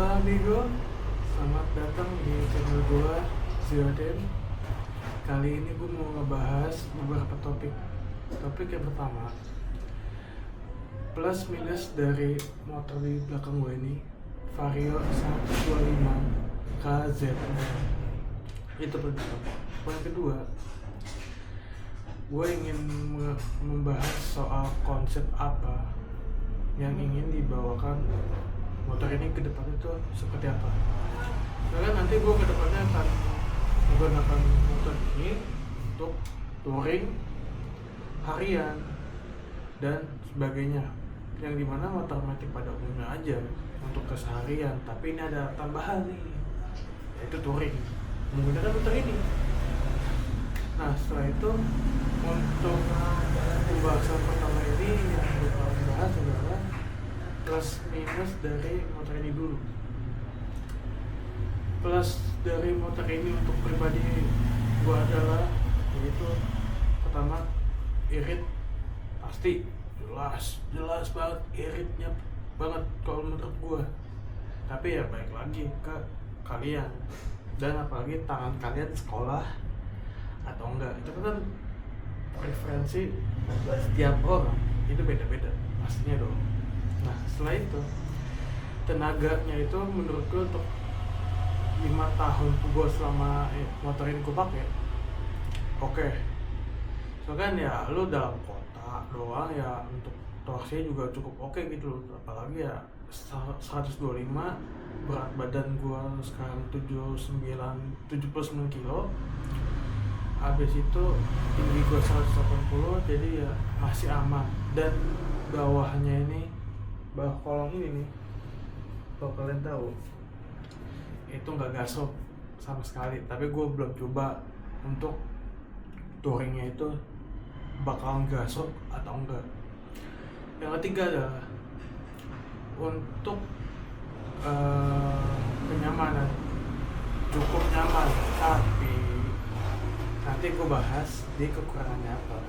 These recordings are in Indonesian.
Halo amigo, selamat datang di channel gue, Zioden. Kali ini gue mau ngebahas beberapa topik. Topik yang pertama, plus minus dari motor di belakang gue ini, Vario 125 KZ. Itu pertama. Yang kedua, gue ingin membahas soal konsep apa yang ingin dibawakan motor ini ke depan itu seperti apa. Karena nanti gue ke depannya akan menggunakan motor ini untuk touring, harian, dan sebagainya. Yang dimana motor matic pada umumnya aja untuk keseharian, tapi ini ada tambahan nih, yaitu touring menggunakan motor ini. Nah setelah itu, untuk pembahasan pertama ini yang gue bahas adalah plus minus dari motor ini dulu. Plus dari motor ini untuk pribadi gue adalah, yaitu pertama, irit pasti jelas banget, iritnya banget kalau menurut gue. Tapi ya baik lagi ke kalian, dan apalagi tangan kalian sekolah atau enggak, itu kan preferensi setiap orang, itu beda-beda pastinya dong. Nah setelah itu, tenaganya itu menurut gue untuk 5 tahun gue selama motor ini gue pakai oke. So kan ya lu dalam kota doang ya, untuk torsinya juga cukup oke gitu loh. Apalagi ya 125, berat badan gue sekarang 79 kilo. Habis itu tinggi gue 180, jadi ya masih aman. Dan bawahnya ini, bawah kolong ini nih, kalau kalian tahu, itu nggak gasok sama sekali. Tapi gue belum coba untuk touringnya itu bakal gasok atau enggak. Yang ketiga adalah untuk kenyamanan, cukup nyaman, tapi nanti gue bahas di kekurangannya apa.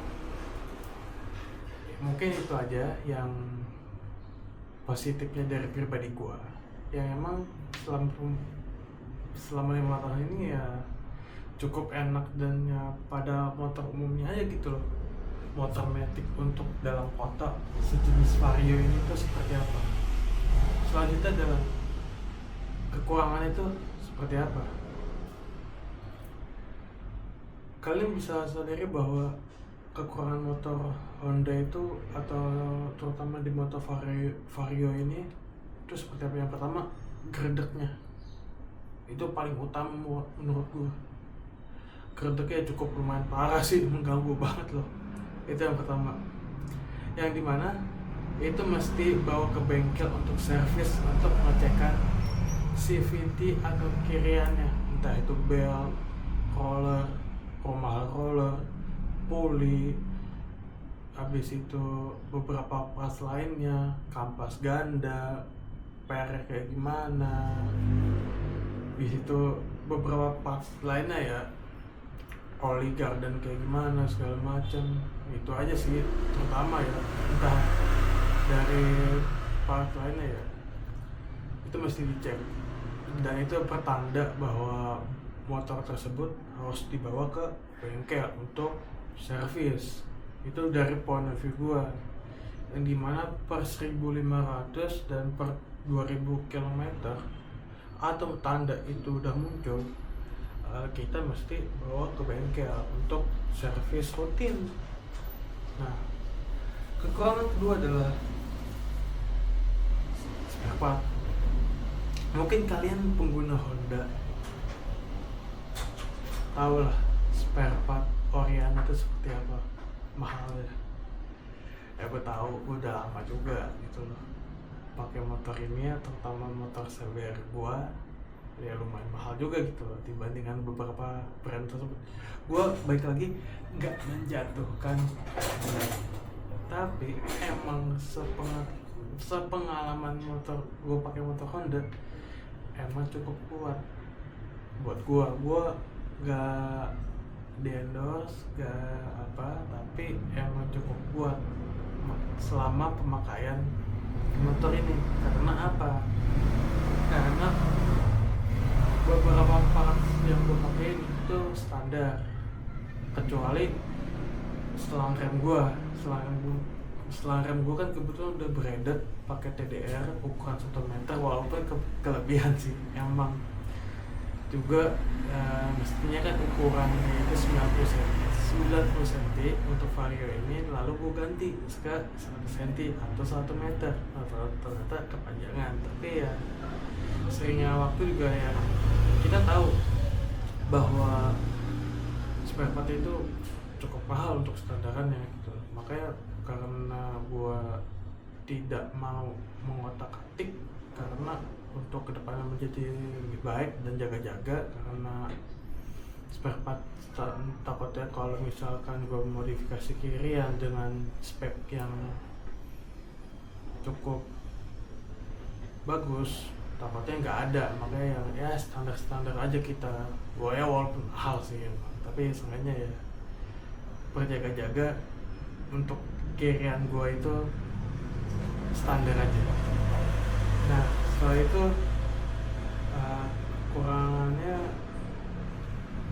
Mungkin itu aja yang positifnya dari pribadi gue, yang emang selama 5 tahun ini ya cukup enak, dan ya pada motor umumnya aja gitu loh. Motor matic untuk dalam kota sejenis Vario ini tuh seperti apa. Selanjutnya adalah kekurangan itu seperti apa. Kalian bisa sadari bahwa kekurangan motor Honda itu, atau terutama di motor Vario ini, itu seperti apa. Yang pertama, gredeknya itu paling utama menurut gue. Gredeknya cukup lumayan parah sih, mengganggu banget loh. Itu yang pertama, yang dimana itu mesti bawa ke bengkel untuk servis, untuk mengecekkan CVT atau kiriannya, entah itu bel, roller, roller, puli, habis itu beberapa parts lainnya, kampas ganda, perek kayak gimana, habis itu beberapa parts lainnya ya, oli garden kayak gimana, segala macam. Itu aja sih terutama ya, entah dari part lainnya ya, itu mesti dicek. Dan itu pertanda bahwa motor tersebut harus dibawa ke bengkel untuk servis. Itu dari point of view gua, yang dimana per 1.500 dan per 2.000 km atau tanda itu udah muncul, kita mesti bawa ke bengkel untuk servis rutin. Nah, kekurangan kedua adalah spare part. Mungkin kalian pengguna Honda tahu lah spare part Oriana itu seperti apa mahalnya. Ya gue tahu, gue udah lama juga gitu loh pakai motor ini ya, terutama motor CBR gue ya lumayan mahal juga gitu loh dibandingkan beberapa brand tersebut. Gue baik lagi nggak menjatuhkan, tapi emang sepengalaman motor gue pakai motor Honda emang cukup kuat buat gue nggak di-endorse, gak apa, tapi emang cukup kuat selama pemakaian motor ini. Karena apa? karena beberapa parts yang gue pakai itu standar, kecuali selang rem gue kan kebetulan udah branded pakai TDR ukuran 1 meter, walaupun kelebihan sih emang juga mestinya kan ukurannya itu 90 cm untuk Vario ini, lalu gue ganti ke 100 cm atau 1 meter atau ternyata kepanjangan. Tapi ya seringnya waktu juga ya kita tahu bahwa spare part itu cukup mahal untuk standarannya gitu. Makanya karena gue tidak mau mengotak-atik, karena untuk kedepannya menjadi lebih baik dan jaga-jaga, karena spare part takutnya kalau misalkan gue modifikasi kirian dengan spek yang cukup bagus, takutnya nggak ada. Makanya ya standar aja kita, gue ya walaupun hal sih ya, tapi seenggaknya ya berjaga-jaga untuk kirian gue itu standar aja. Nah setelah itu kurangannya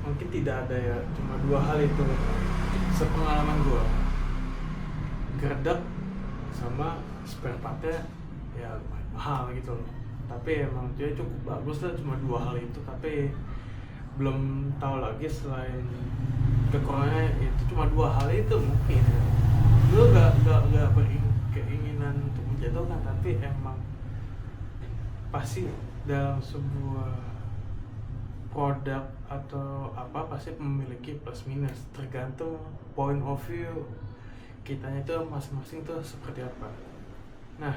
mungkin tidak ada ya, cuma 2 hal itu sepengalaman gue, gerdek sama spare partnya ya lumayan mahal gitu loh. Tapi emang dia cukup bagus lah, cuma 2 hal itu. Tapi belum tahu lagi selain kekurangannya itu cuma 2 hal itu mungkin ya. Gue gak berkeinginan untuk menjatuhkan, tapi emang pasti dalam sebuah produk atau apa pasti memiliki plus minus, tergantung point of view kitanya itu masing-masing tuh seperti apa. Nah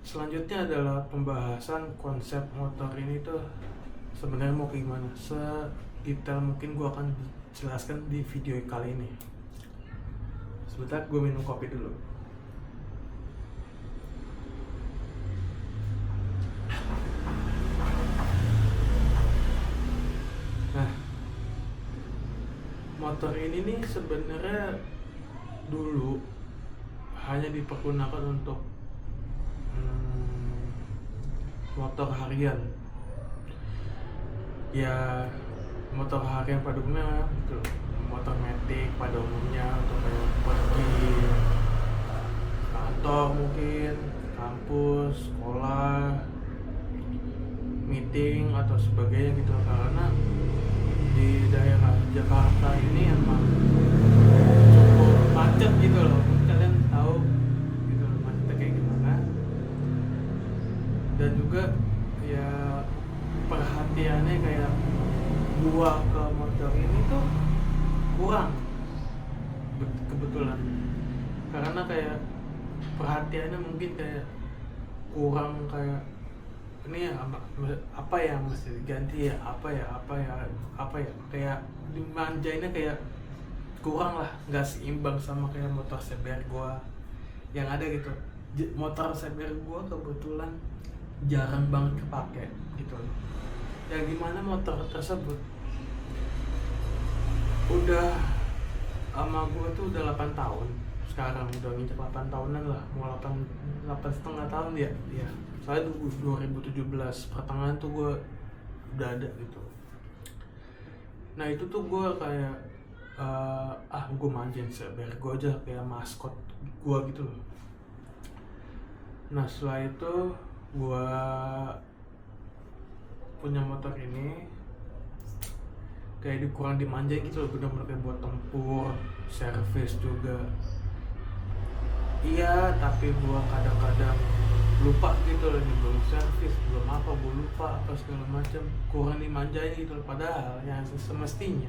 selanjutnya adalah pembahasan konsep motor ini tuh sebenarnya mau kayak gimana. Sedetail mungkin gue akan jelaskan di video kali ini. Sebentar gue minum kopi dulu. Nah, motor ini nih sebenarnya dulu hanya dipergunakan untuk motor harian. Ya, motor harian pada umumnya gitu. Motor metik pada umumnya untuk kayak pergi kantor, mungkin kampus, sekolah, meeting atau sebagainya gitu. Karena di daerah Jakarta ini emang cukup macet gitu loh. Kalian tahu gitu loh macetnya kayak gimana. Dan juga ya perhatiannya kayak gua ke motor ini tuh kurang kebetulan, karena kayak perhatiannya mungkin kayak kurang, kayak ini apa yang mesti diganti ya, apa ya kayak dimanjainnya kayak kurang lah, nggak seimbang sama kayak motor CBR gua yang ada gitu. Motor CBR gua kebetulan jarang banget kepake gitu. Ya gimana motor tersebut udah sama gue tuh udah 8 tahun sekarang, udah nginjak 8 tahunan lah, mau 8,5 tahun ya. Soalnya 2017 pertengahan tuh gue udah ada gitu. Nah itu tuh gue kayak gue manjain CBR gue aja kayak maskot gue gitu loh. Nah setelah itu gue punya motor ini kayak kurang dimanjain gitu loh, bener-bener kayak buat tempur, servis juga iya, tapi gua kadang-kadang lupa gitu loh, ini belum servis, belum apa, gua lupa apa segala macam, kurang dimanjain gitu loh. Padahal yang semestinya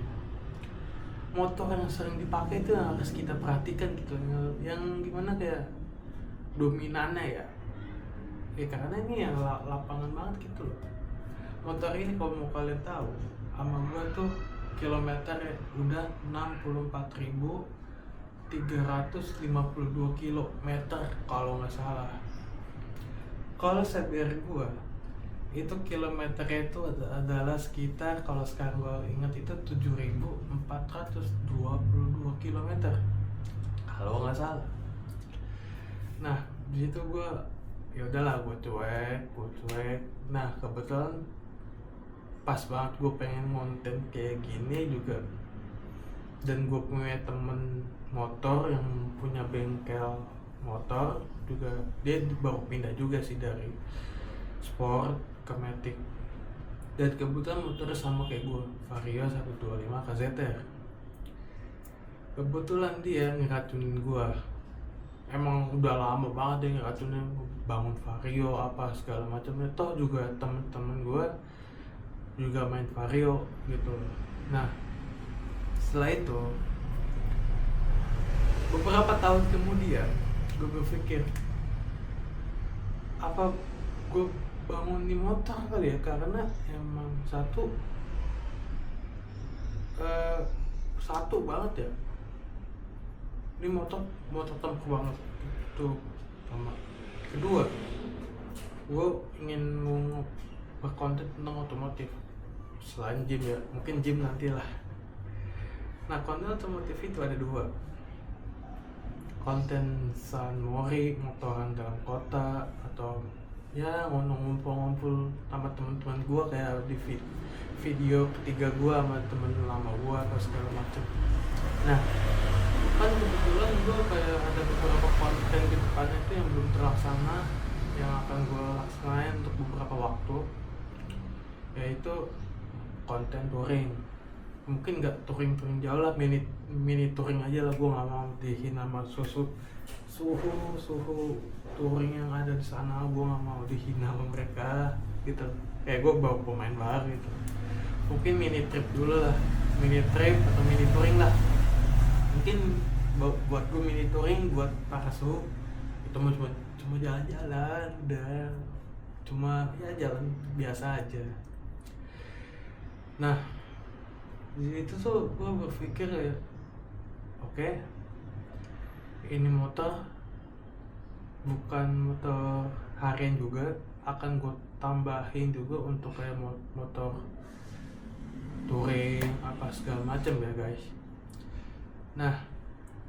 motor yang sering dipakai itu yang harus kita perhatikan gitu, yang gimana kayak dominannya ya karena ini yang lapangan banget gitu loh. Motor ini kalau mau kalian tahu sama gua tuh kilometernya udah 64.352 kilometer kalau nggak salah. Kalau CBR gua itu kilometernya itu adalah sekitar, kalau sekarang gua ingat itu 7.422 kilometer kalau nggak salah. Nah di situ gua ya udahlah gue cuek. Nah kebetulan pas banget gue pengen konten kayak gini juga, dan gue punya temen motor yang punya bengkel motor juga. Dia baru pindah juga sih dari sport ke matic, dan kebetulan motornya sama kayak gue, Vario 125 KZR. Kebetulan dia ngeracunin gue, emang udah lama banget dia ngeracunin, bangun Vario apa segala macamnya. Toh juga temen-temen gue juga main Vario gitu. Nah setelah itu beberapa tahun kemudian gue berpikir, apa gue bangun di motor kali ya, karena emang satu banget ya, ini motor tempur banget itu sama. Kedua, gue ingin berkonten tentang otomotif selain gym ya, mungkin gym nanti lah. Nah konten otomotif itu ada dua, konten sunmori, motoran dalam kota, atau ya ngumpul-ngumpul sama teman-teman gue kayak di video ketiga gue sama temen lama gue atau segala macam. Nah kan kebetulan gue kayak ada beberapa konten di depannya itu yang belum terlaksana, yang akan gue laksanain untuk beberapa waktu, yaitu konten touring. Mungkin nggak touring jauh lah, mini touring aja lah. Gue nggak mau dihina sama suhu touring yang ada di sana. Gue nggak mau dihina sama mereka gitu. Kayak gue bawa pemain baru gitu. Mungkin mini trip dulu lah, mini trip atau mini touring lah. Mungkin buat gue mini touring, buat para suhu itu cuma jalan-jalan, udah cuma ya jalan biasa aja. Nah di situ tuh gue berpikir ya, oke, ini motor bukan motor harian juga, akan gue tambahin juga untuk kayak motor touring apa segala macam ya guys. Nah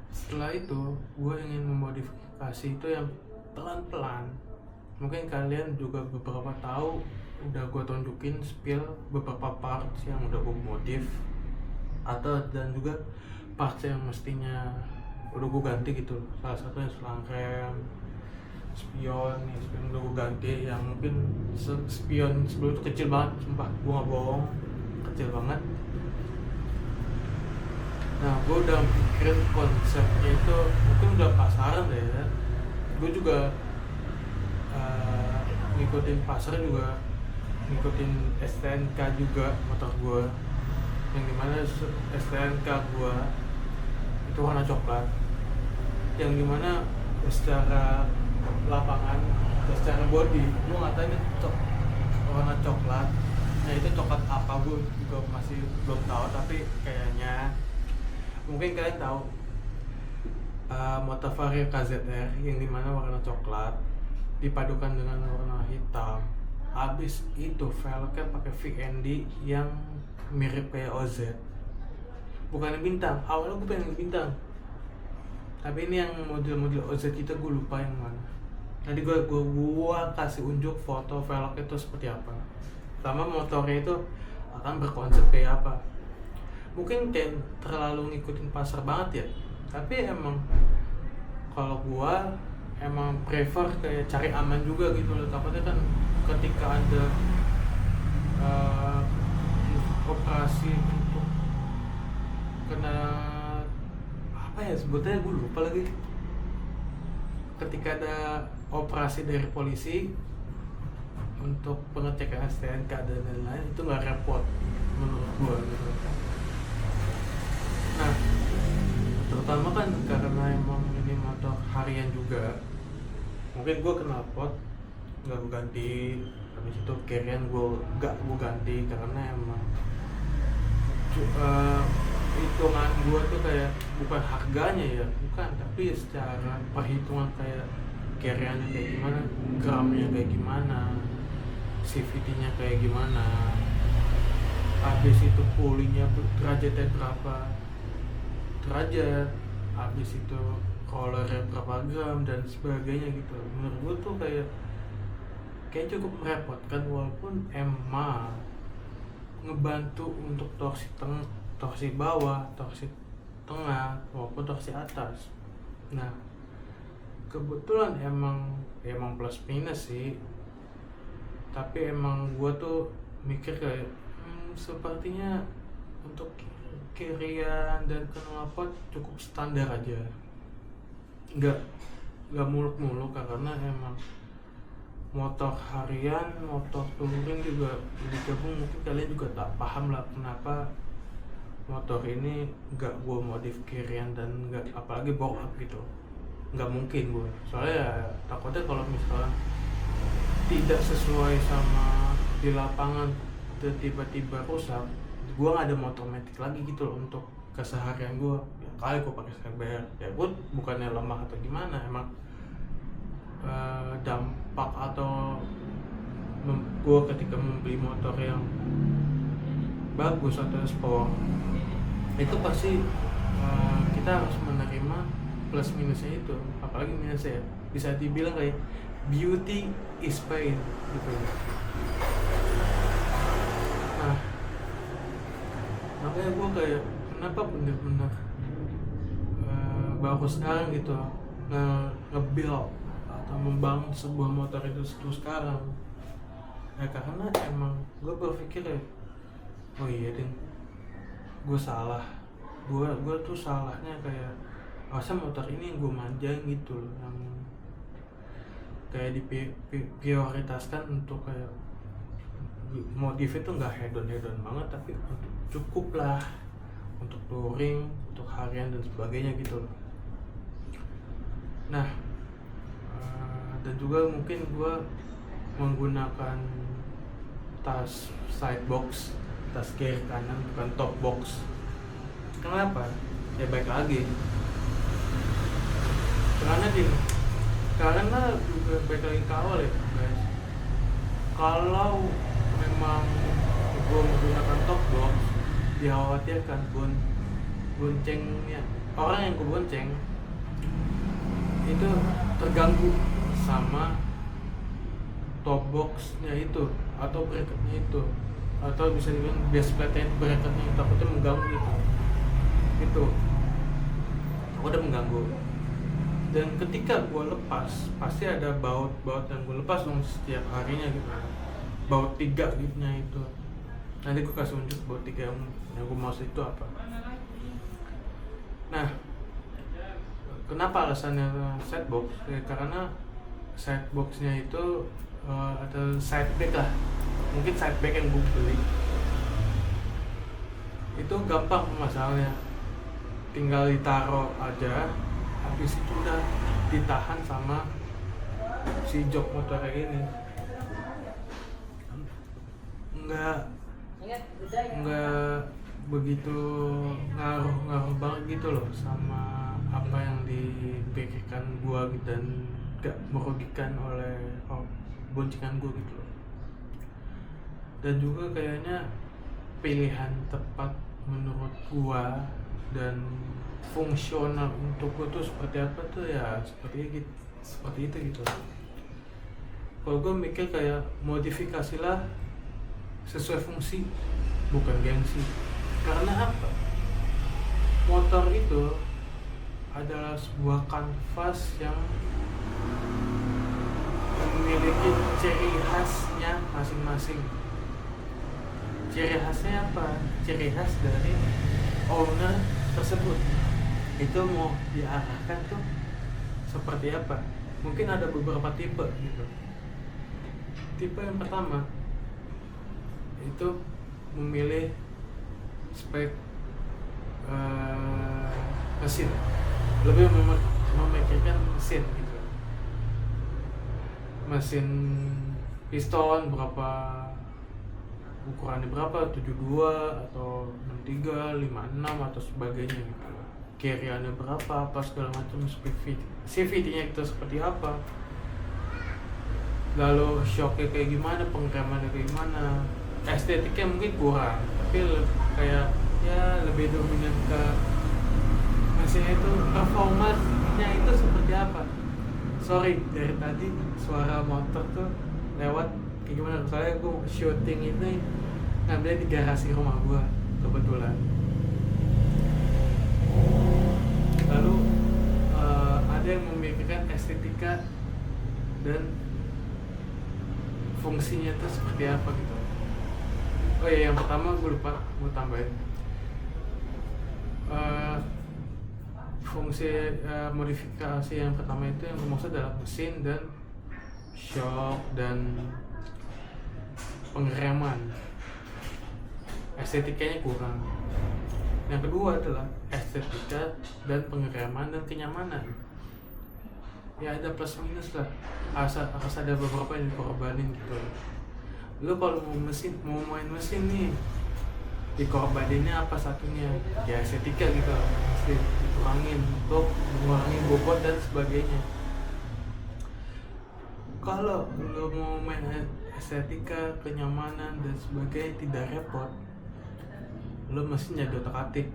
setelah itu gue ingin memodifikasi itu yang pelan-pelan. Mungkin kalian juga beberapa tahu, udah gue tunjukin spill beberapa parts yang udah gue modif, atau dan juga parts yang mestinya udah gue ganti gitu. Salah satunya selang rem, spion udah gue ganti, yang mungkin spion sebelum itu kecil banget, sumpah gue gak bohong, kecil banget. Nah gue udah pikirin konsepnya itu, mungkin udah pasaran deh ya. Gue juga ngikutin pasar juga, ngikutin STNK juga motor gue, yang dimana STNK gue itu warna coklat, yang dimana secara lapangan, secara body gue nggak tahu ini warna coklat. Nah itu coklat apa gue juga masih belum tahu, tapi kayaknya mungkin kalian tahu motor Vario KZR yang dimana warna coklat dipadukan dengan warna hitam. Habis itu velgnya pakai VND yang mirip kayak OZ, bukan bintang. Awalnya gue pengen bintang, tapi ini yang model OZ kita gue lupa yang mana. Tadi gue kasih unjuk foto velg itu seperti apa, sama motornya itu akan berkonsep kayak apa. Mungkin kayak terlalu ngikutin pasar banget ya, tapi emang kalau gue emang prefer kayak cari aman juga gitu loh. Takutnya kan ketika ada operasi untuk kena apa ya sebutnya, gue lupa lagi. Ketika ada operasi dari polisi untuk pengecekan STNK dan lain-lain, itu nggak repot menurut gue gitu. Nah terutama kan karena emang ini motor harian juga, mungkin gue knalpot nggak gue ganti, habis itu carrier gue ganti, karena emang hitungan gue tuh kayak bukan harganya ya, bukan, tapi secara perhitungan kayak carriernya kayak gimana, gramnya kayak gimana, CVT-nya kayak gimana, habis itu pullingnya derajatnya berapa derajat, habis itu rollernya berapa gram dan sebagainya gitu. Menurut gue tuh kayak kayak cukup merepotkan, walaupun emang ngebantu untuk torsi bawah, torsi tengah maupun torsi atas. Nah, kebetulan emang plus minus sih, tapi emang gua tuh mikir kayak sepertinya untuk kirian dan knalpot cukup standar aja, nggak muluk-muluk, karena emang motor harian, motor touring juga digabung. Mungkin kalian juga tak paham lah kenapa motor ini nggak gue modif kirian dan nggak, apalagi box up gitu, nggak mungkin gue, soalnya ya, takutnya kalau misalnya tidak sesuai sama di lapangan tiba-tiba rusak, gue nggak ada motor metik lagi gitu loh untuk keseharian gue. Ya kali gue pakai CBR, ya gue bukannya lemah atau gimana, emang dampak atau gue ketika membeli motor yang bagus atau sport itu pasti kita harus menerima plus minusnya itu, apalagi minusnya ya bisa dibilang kayak beauty is pain gitu. Nah, makanya gue kayak kenapa bener-bener baru sekarang gitu nge-build atau membangun sebuah motor itu sekarang ya, karena emang gue berpikir ya, oh iya ding, gue salah, gue tuh salahnya kayak masa motor ini yang gue manjain gitu loh, yang kayak diprioritaskan untuk kayak modif itu nggak hedon banget, tapi untuk cukup lah untuk touring, untuk harian dan sebagainya gitu loh. Nah, dan juga mungkin gue menggunakan tas side box, tas kiri kanan, bukan top box. Kenapa? Ya baik lagi, karena juga baik lagi ke awal ya guys. Kalau memang gue menggunakan top box, dikhawatirkan boncengnya orang yang gue bonceng itu terganggu sama top boxnya itu atau bracketnya itu, atau bisa dibilang base plate bracketnya itu, takutnya mengganggu gitu. Aku udah mengganggu, dan ketika gue lepas pasti ada baut yang gue lepas dong setiap harinya gitu, baut 3 gitu itu. Nanti gue kasih unjuk baut 3 yang gue maksud itu apa. Nah, kenapa alasannya side box? Ya, karena side boxnya itu atau side back lah, mungkin side back yang gue beli itu gampang masalahnya, tinggal ditaruh aja, habis itu udah ditahan sama si jok motor kayak gini, nggak begitu ngaruh banget gitu loh sama apa yang dipikirkan gua, dan gak merugikan oleh boncengan gua gitu loh. Dan juga kayaknya pilihan tepat menurut gua dan fungsional untuk gua tuh seperti apa tuh ya seperti itu gitu. Kalau gua mikir kayak modifikasilah sesuai fungsi, bukan gengsi. Karena apa? Motor itu adalah sebuah kanvas yang memiliki ciri khasnya masing-masing. Ciri khasnya apa? Ciri khas dari owner tersebut. Itu mau diarahkan tuh seperti apa? Mungkin ada beberapa tipe gitu. Tipe yang pertama itu memilih spek mesin, lebih memikirkan mesin gitu. Mesin piston berapa, ukurannya berapa, 72 atau 63, 56 atau sebagainya gitu. Kiriannya berapa, apa segala macam, CVT-nya itu seperti apa, lalu shocknya kayak gimana, pengeremannya kayak gimana. Estetiknya mungkin kurang, tapi kayak ya lebih dominan ke mesinnya itu, performanya itu seperti apa. Sorry, dari tadi suara motor tuh lewat kayak gimana, soalnya gue syuting ini ngambilnya di garasi rumah gue kebetulan. Lalu ada yang memikirkan estetika dan fungsinya itu seperti apa gitu. Oh ya, yang pertama gue lupa gue tambahin, fungsi modifikasi yang pertama itu yang maksud adalah mesin dan shock dan pengereman. Estetikanya kurang. Yang kedua adalah estetika dan pengereman dan kenyamanan. Ya ada plus minus lah, harus ada beberapa yang dikorbanin gitu. Lu kalau mau main mesin nih, dikorbaninnya apa satunya? Ya estetika gitu, mesti dikurangin untuk mengurangi bobot dan sebagainya. Kalau lu mau main estetika, kenyamanan dan sebagainya tidak repot, lu mesti jadi otak-atik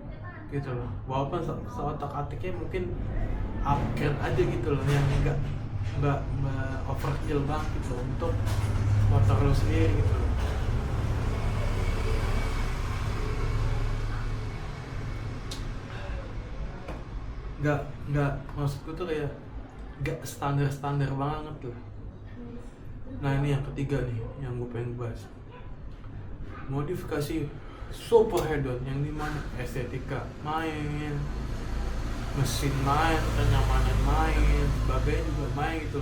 gitu loh. Walaupun otak-atiknya mungkin upgrade aja gitu loh, yang nggak overkill banget gitu untuk motor lu sendiri gitu loh. Nggak maksudku tuh kayak nggak standar banget loh. Nah ini yang ketiga nih yang gue pengen bahas, modifikasi super hedon, yang dimana estetika main, mesin main, kenyamanan main, sebagainya juga main gitu.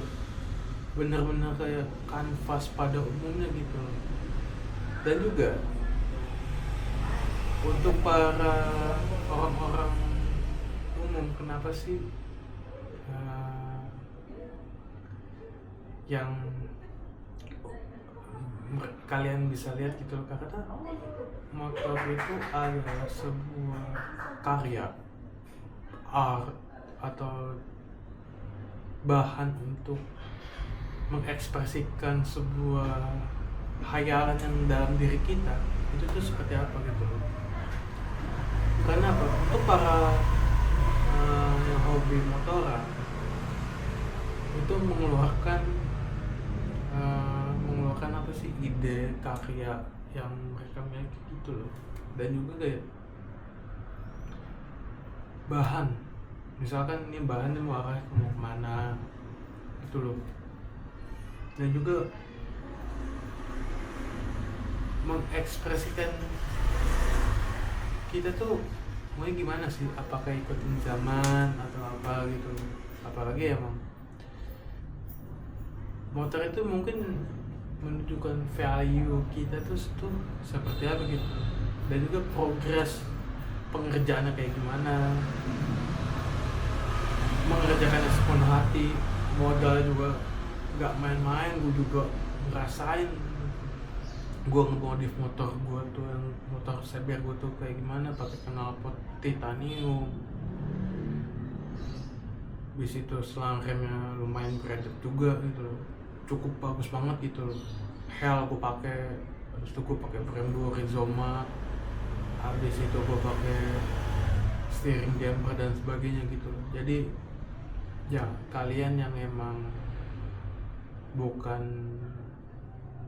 Bener-bener kayak kanvas pada umumnya gitu. Dan juga untuk para orang-orang umum, kenapa sih yang kalian bisa lihat gitu loh, karena motor itu adalah sebuah karya art atau bahan untuk mengekspresikan sebuah khayalan yang dalam diri kita. Itu tuh seperti apa gitu loh. Karena apa? Untuk para yang hobi motoran itu mengeluarkan apa sih, ide karya yang mereka miliki gitu loh. Dan juga kayak bahan, misalkan ini bahannya mau arah mau kemana gitu loh. Dan juga mengekspresikan kita tuh mau gimana sih, apakah ikutin zaman atau apa gitu. Apalagi emang motor itu mungkin menunjukkan value kita tuh seperti apa gitu. Dan juga progres pengerjaannya kayak gimana, mengerjakannya sepenuh hati, modal juga nggak main-main. Gue juga ngerasain gue ngemodif motor gue tuh, yang motor CBR gue tuh kayak gimana, pakai knalpot titanium. Bis itu selang remnya lumayan branded juga gitu loh, cukup bagus banget gitu loh. Hell gue pakai, habis itu gue pakai Brembo Rizoma, habis itu gue pakai steering damper dan sebagainya gitu loh. Jadi ya kalian yang emang bukan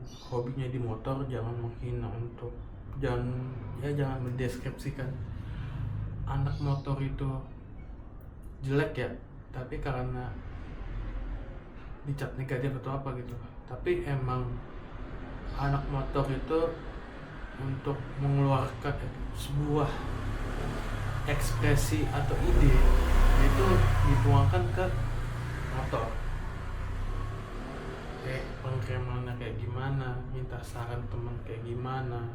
hobinya di motor, jangan menghina untuk jangan mendeskripsikan anak motor itu jelek ya, tapi karena dicap negatif atau apa gitu. Tapi emang anak motor itu untuk mengeluarkan sebuah ekspresi atau ide itu dituangkan ke motor. Kayak pengkremannya kayak gimana, minta saran teman kayak gimana,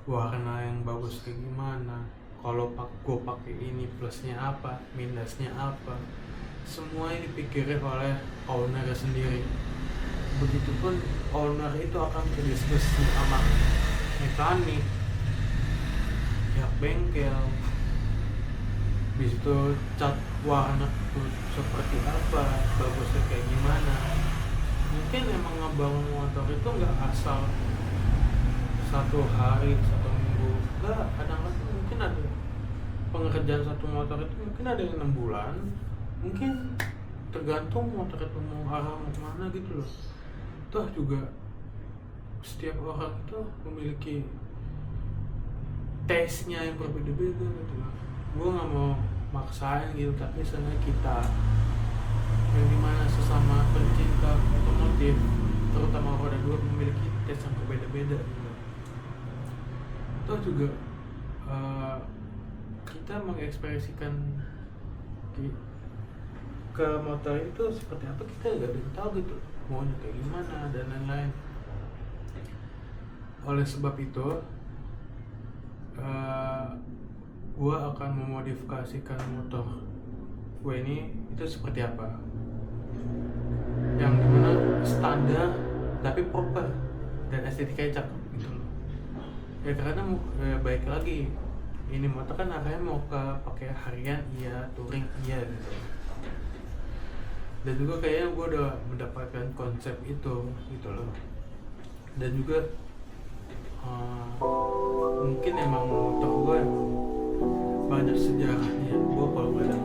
warna yang bagus kayak gimana, kalau gue pakai ini plusnya apa, minusnya apa, semua ini dipikirin oleh owner sendiri. Begitupun owner itu akan berdiskusi sama mekanik, pihak bengkel, bis itu cat warna seperti apa, bagusnya kayak gimana. Mungkin emang ngebangun motor itu nggak asal satu hari, satu minggu, nggak. Kadang-kadang mungkin ada pengerjaan satu motor itu mungkin ada yang 6 bulan, mungkin tergantung motor itu mau arah mau kemana gitu loh. Toh juga setiap orang itu memiliki taste-nya yang berbeda-beda gitu loh. Gue nggak mau maksain gitu, tapi sebenarnya kita yang dimana sesama pencinta otomotif, terutama roda dua, memiliki taste yang berbeda-beda gitu. Itu juga kita mengekspresikan ke motor itu seperti apa, kita nggak ada yang tahu gitu, maunya kayak gimana dan lain-lain. Oleh sebab itu gue akan memodifikasikan motor gue ini itu seperti apa, yang dimana standar tapi proper dan estetikanya cakep gitu loh. Ya karena baik lagi, ini motor kan arahnya mau ke pakai harian iya, touring iya gitu. Dan juga kayaknya gue udah mendapatkan konsep itu gitu loh. Dan juga mungkin emang motor gue banyak sejarahnya. Gue kalau ngeliat